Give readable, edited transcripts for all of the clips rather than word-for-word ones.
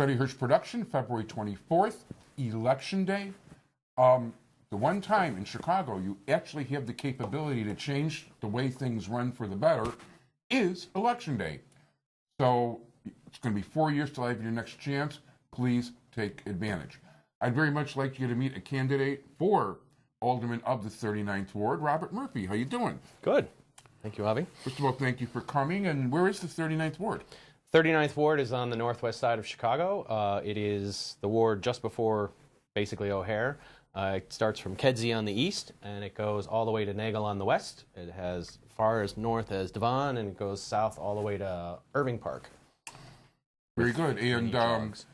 Study Hirsch production, February 24th, Election Day. The one time in Chicago you actually have the capability to change the way things run for the better is Election Day. So it's going to be 4 years till I have your next chance. Please take advantage. I'd very much like you to meet a candidate for Alderman of the 39th Ward, Robert Murphy. How you doing? Good. Thank you, Avi. First of all, thank you for coming. And where is the 39th Ward? 39th Ward is on the northwest side of Chicago. It is the ward just before basically O'Hare. It starts from Kedzie on the east, and it goes all the way to Nagel on the west. It has far as north as Devon, and it goes south all the way to Irving Park. Very good. And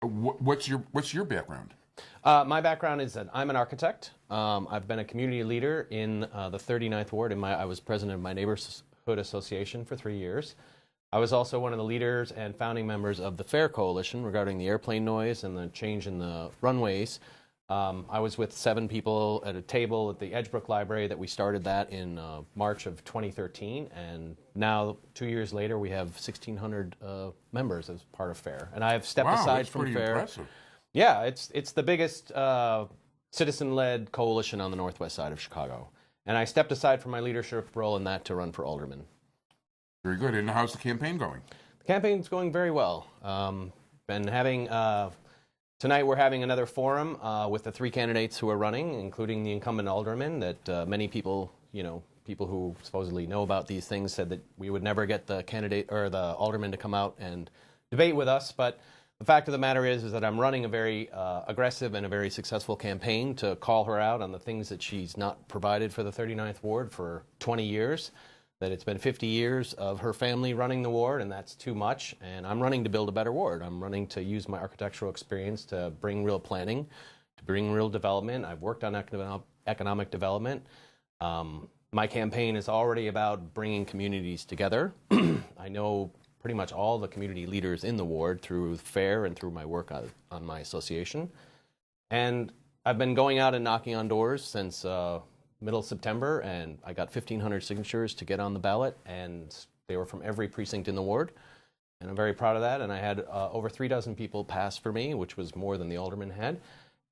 what's your background? My background is that I'm an architect. I've been a community leader in the 39th Ward. I was president of my neighborhood association for 3 years. I was also one of the leaders and founding members of the FAIR Coalition regarding the airplane noise and the change in the runways. I was with 7 people at a table at the Edgebrook Library that we started that in March of 2013, and now 2 years later we have 1,600 members as part of FAIR. And I have stepped aside from FAIR. Impressive. Yeah, it's the biggest citizen-led coalition on the northwest side of Chicago, and I stepped aside from my leadership role in that to run for alderman. Very good. And how's the campaign going? The campaign's going very well. Been having tonight we're having another forum with the 3 candidates who are running, including the incumbent alderman. That many people, people who supposedly know about these things, said that we would never get the candidate or the alderman to come out and debate with us. But the fact of the matter is that I'm running a very aggressive and a very successful campaign to call her out on the things that she's not provided for the 39th Ward for 20 years. That it's been 50 years of her family running the ward, and that's too much. And I'm running to build a better ward. I'm running to use my architectural experience to bring real planning, to bring real development. I've worked on economic development. My campaign is already about bringing communities together. I know pretty much all the community leaders in the ward through FAIR and through my work on my association. And I've been going out and knocking on doors since middle September, and I got 1,500 signatures to get on the ballot, and they were from every precinct in the ward, and I'm very proud of that. And I had over 3 dozen people pass for me, which was more than the alderman had,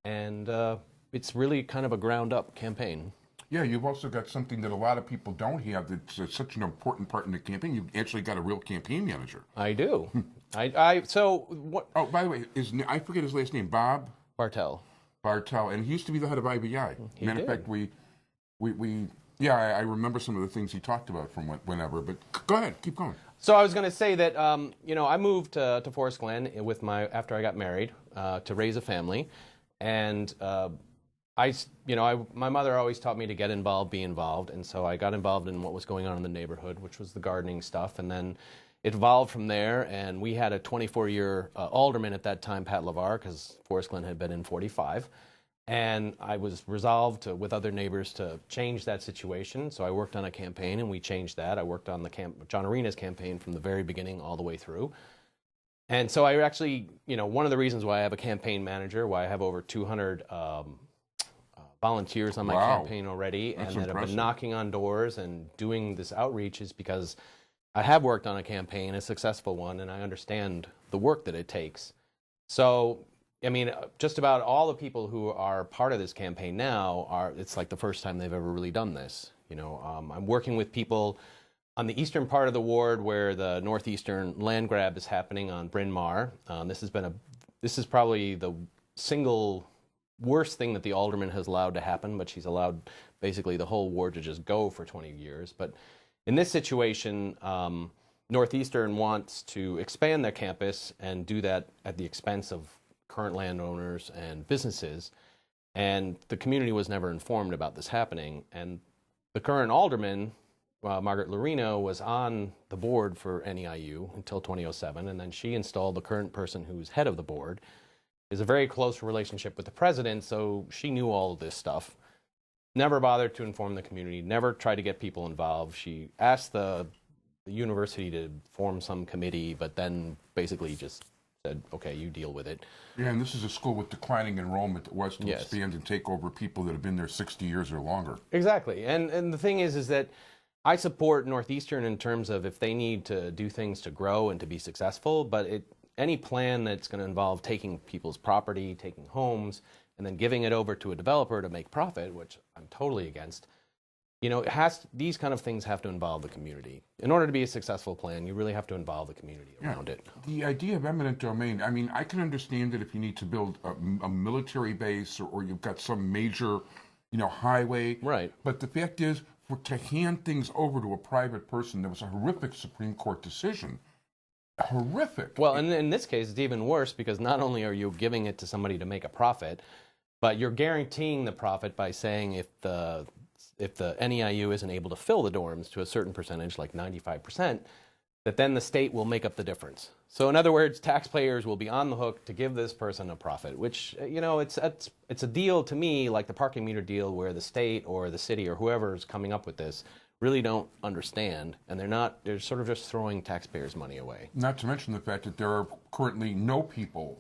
and it's really kind of a ground-up campaign. Yeah, you've also got something that a lot of people don't have that's such an important part in the campaign. You've actually got a real campaign manager. I do. So what? Oh, by the way, I forget his last name, Bob? Bartel, and he used to be the head of IBI. Matter of fact, I remember some of the things he talked about from whenever, but go ahead, keep going. So I was going to say that, I moved to Forest Glen after I got married to raise a family, and my mother always taught me to get involved, be involved, and so I got involved in what was going on in the neighborhood, which was the gardening stuff, and then it evolved from there, and we had a 24-year alderman at that time, Pat LeVar, because Forest Glen had been in 45. And I was resolved with other neighbors to change that situation. So I worked on a campaign, and we changed that. I worked on the John Arena's campaign from the very beginning all the way through. And so I actually, one of the reasons why I have a campaign manager, why I have over 200 volunteers on my campaign already, That's and that impressive. have been knocking on doors and doing this outreach is because I have worked on a campaign, a successful one, and I understand the work that it takes. So just about all the people who are part of this campaign now it's like the first time they've ever really done this. I'm working with people on the eastern part of the ward where the northeastern land grab is happening on Bryn Mawr. This is probably the single worst thing that the alderman has allowed to happen, but she's allowed basically the whole ward to just go for 20 years. But in this situation, Northeastern wants to expand their campus and do that at the expense of current landowners and businesses, and the community was never informed about this happening. And the current alderman, Margaret Lorino, was on the board for NEIU until 2007, and then she installed the current person who's head of the board. Is a very close relationship with the president, so she knew all of this stuff. Never bothered to inform the community, never tried to get people involved. She asked the university to form some committee, but then basically just said, okay, you deal with it. Yeah, and this is a school with declining enrollment that wants to expand and take over people that have been there 60 years or longer. Exactly. And the thing is that I support Northeastern in terms of if they need to do things to grow and to be successful, but any plan that's going to involve taking people's property, taking homes, and then giving it over to a developer to make profit, which I'm totally against. You know, these kind of things have to involve the community. In order to be a successful plan, you really have to involve the community around it. The idea of eminent domain, I mean, I can understand it if you need to build a military base or you've got some major, highway. Right. But the fact is, to hand things over to a private person, there was a horrific Supreme Court decision. Horrific. Well, and in this case, it's even worse because not only are you giving it to somebody to make a profit, but you're guaranteeing the profit by saying if the NEIU isn't able to fill the dorms to a certain percentage, like 95%, that then the state will make up the difference. So in other words, taxpayers will be on the hook to give this person a profit, which, it's a deal to me like the parking meter deal where the state or the city or whoever is coming up with this really don't understand, and they're sort of just throwing taxpayers' money away. Not to mention the fact that there are currently no people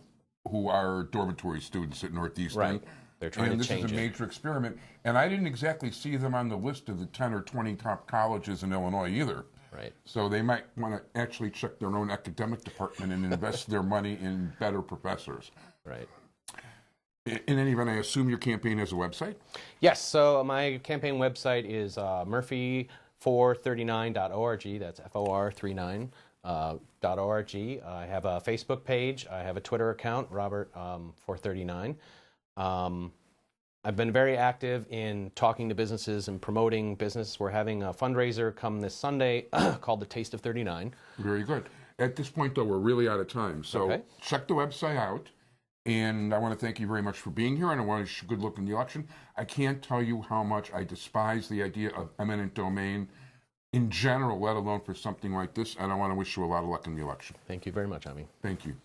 who are dormitory students at Northeastern. Right. They're trying to change it. And this is a major experiment. And I didn't exactly see them on the list of the 10 or 20 top colleges in Illinois either. Right. So they might want to actually check their own academic department and invest their money in better professors. Right. In any event, I assume your campaign has a website? Yes. So my campaign website is murphy439.org. That's FOR39. .org. I have a Facebook page. I have a Twitter account, Robert439. I've been very active in talking to businesses and promoting business. We're having a fundraiser come this Sunday called the Taste of 39. Very good. At this point, though, we're really out of time. So check the website out. And I want to thank you very much for being here, and I want to wish you good luck in the election. I can't tell you how much I despise the idea of eminent domain in general, let alone for something like this, and I want to wish you a lot of luck in the election. Thank you very much, Ami. Thank you.